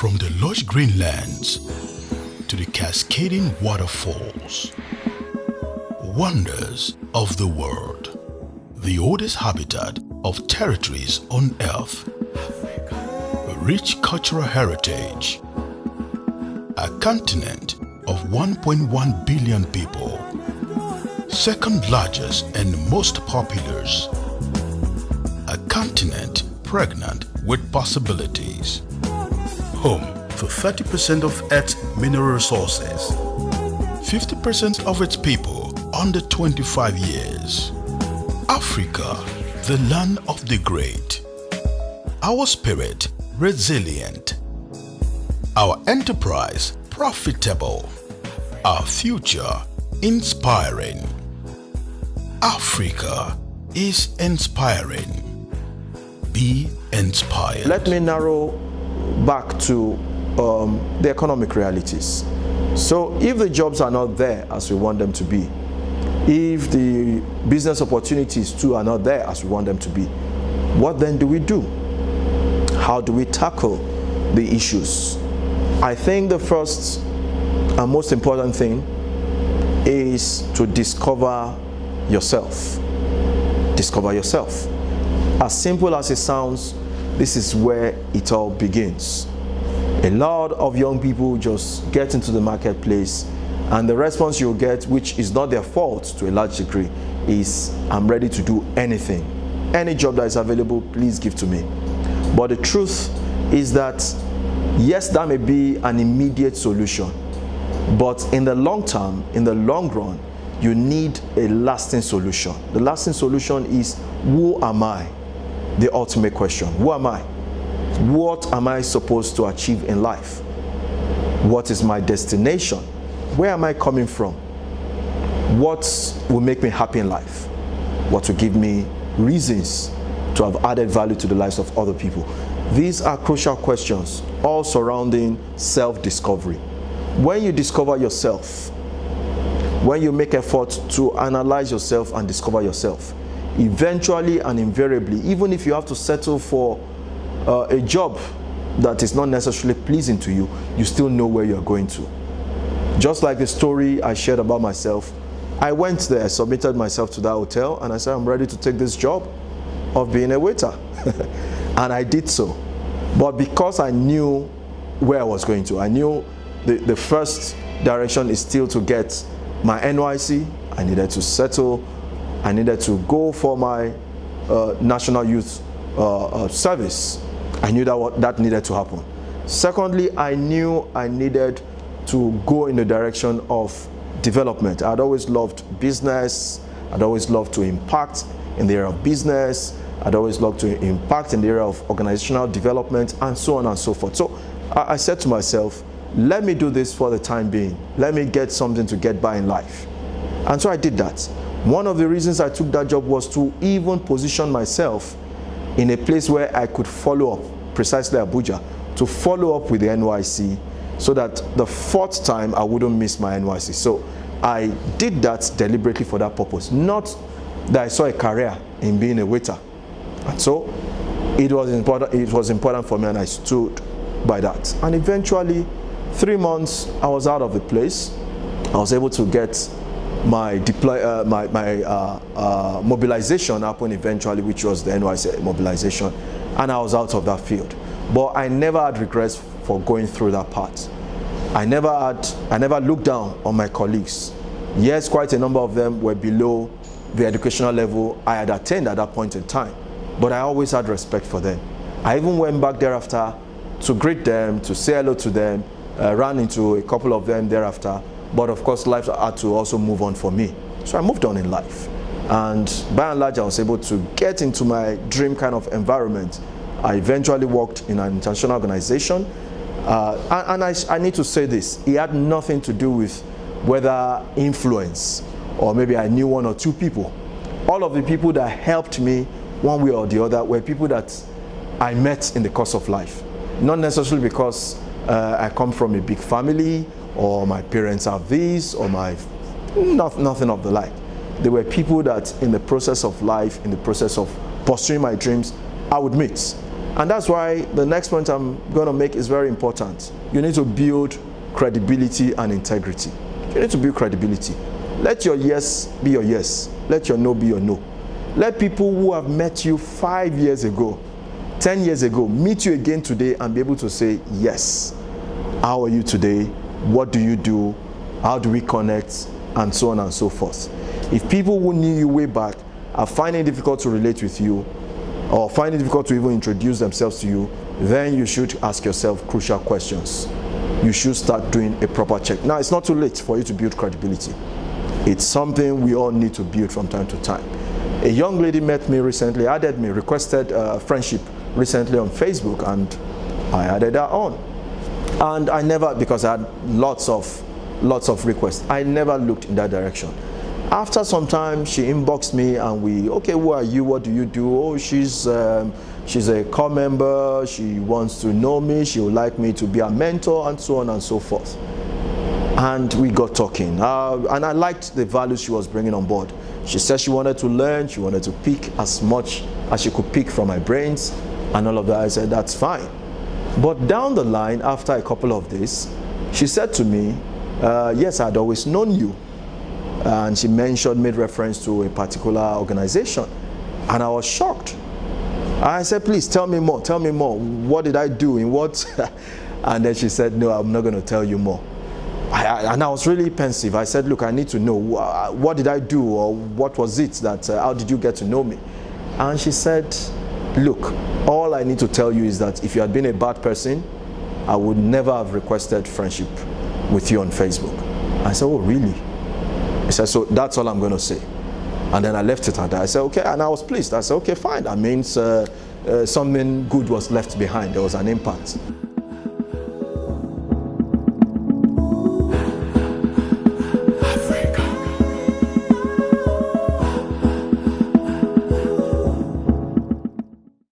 From the lush green lands to the cascading waterfalls, wonders of the world, the oldest habitat of territories on earth, rich cultural heritage, a continent of 1.1 billion people, second largest and most populous, a continent pregnant with possibilities, home to 30% of Earth's mineral resources, 50% of its people under 25 years. Africa, the land of the great. Our spirit resilient. Our enterprise profitable. Our future inspiring. Africa is inspiring. Be inspired. Let me narrow back to the economic realities. So if the jobs are not there as we want them to be, if the business opportunities too are not there as we want them to be, what then do we do? How do we tackle the issues? I think the first and most important thing is to discover yourself. Discover yourself. As simple as it sounds, this is where it all begins. A lot of young people just get into the marketplace, and the response you'll get, which is not their fault to a large degree, is I'm ready to do anything. Any job that is available, please give to me. But the truth is that, yes, that may be an immediate solution, but in the long term, in the long run, you need a lasting solution. The lasting solution is, who am I? The ultimate question. Who am I? What am I supposed to achieve in life? What is my destination? Where am I coming from? What will make me happy in life? What will give me reasons to have added value to the lives of other people? These are crucial questions, all surrounding self-discovery. When you discover yourself, when you make effort to analyze yourself and discover yourself, eventually and invariably, even if you have to settle for a job that is not necessarily pleasing to you, you still know where you're going to. Just like the story I shared about myself, I went there, I submitted myself to that hotel, and I said, I'm ready to take this job of being a waiter. And I did so. But because I knew where I was going to, I knew the first direction is still to get my NYC, I needed to settle, I needed to go for my National Youth Service. I knew that needed to happen. Secondly, I knew I needed to go in the direction of development. I'd always loved business. I'd always loved to impact in the area of business. I'd always loved to impact in the area of organizational development, and so on and so forth. So I said to myself, let me do this for the time being. Let me get something to get by in life. And so I did that. One of the reasons I took that job was to even position myself in a place where I could follow up, precisely Abuja, to follow up with the NYC, so that the fourth time I wouldn't miss my NYC. So I did that deliberately for that purpose, not that I saw a career in being a waiter. And so it was important for me, and I stood by that. And eventually, 3 months, I was out of the place. I was able to get my mobilization happen eventually, which was the NYC mobilization, and I was out of that field. But I never had regrets for going through that part. I never looked down on my colleagues. Yes, quite a number of them were below the educational level I had attained at that point in time, but I always had respect for them. I even went back thereafter to greet them, to say hello to them, ran into a couple of them thereafter. But of course, life had to also move on for me. So I moved on in life. And by and large, I was able to get into my dream kind of environment. I eventually worked in an international organization. And I need to say this, it had nothing to do with whether influence, or maybe I knew 1 or 2 people. All of the people that helped me one way or the other were people that I met in the course of life. Not necessarily because I come from a big family, or my parents have this, or nothing of the like. They were people that in the process of life, in the process of pursuing my dreams, I would meet. And that's why the next point I'm going to make is very important. You need to build credibility and integrity. You need to build credibility. Let your yes be your yes. Let your no be your no. Let people who have met you 5 years ago, 10 years ago, meet you again today and be able to say, yes, how are you today? What do you do? How do we connect? And so on and so forth. If people who knew you way back are finding it difficult to relate with you, or find it difficult to even introduce themselves to you, then you should ask yourself crucial questions. You should start doing a proper check. Now, it's not too late for you to build credibility. It's something we all need to build from time to time. A young lady met me recently, added me, requested friendship recently on Facebook, and I added her on. And I never, because I had lots of requests, I never looked in that direction. After some time, she inboxed me and okay, who are you? What do you do? Oh, she's a core member. She wants to know me. She would like me to be a mentor, and so on and so forth. And we got talking. And I liked the values she was bringing on board. She said she wanted to learn. She wanted to pick as much as she could pick from my brains and all of that. I said, that's fine. But down the line, after a couple of days, she said to me, yes, I'd always known you. And she made reference to a particular organization. And I was shocked. I said, please tell me more, tell me more. What did I do? In what? And then she said, no, I'm not going to tell you more. And I was really pensive. I said, look, I need to know, what did I do, or what was it that, how did you get to know me? And she said, look, all I need to tell you is that if you had been a bad person, I would never have requested friendship with you on Facebook. I said, oh, really? He said, so that's all I'm going to say. And then I left it at that. I said, okay, and I was pleased. I said, okay, fine. That means something good was left behind. There was an impact.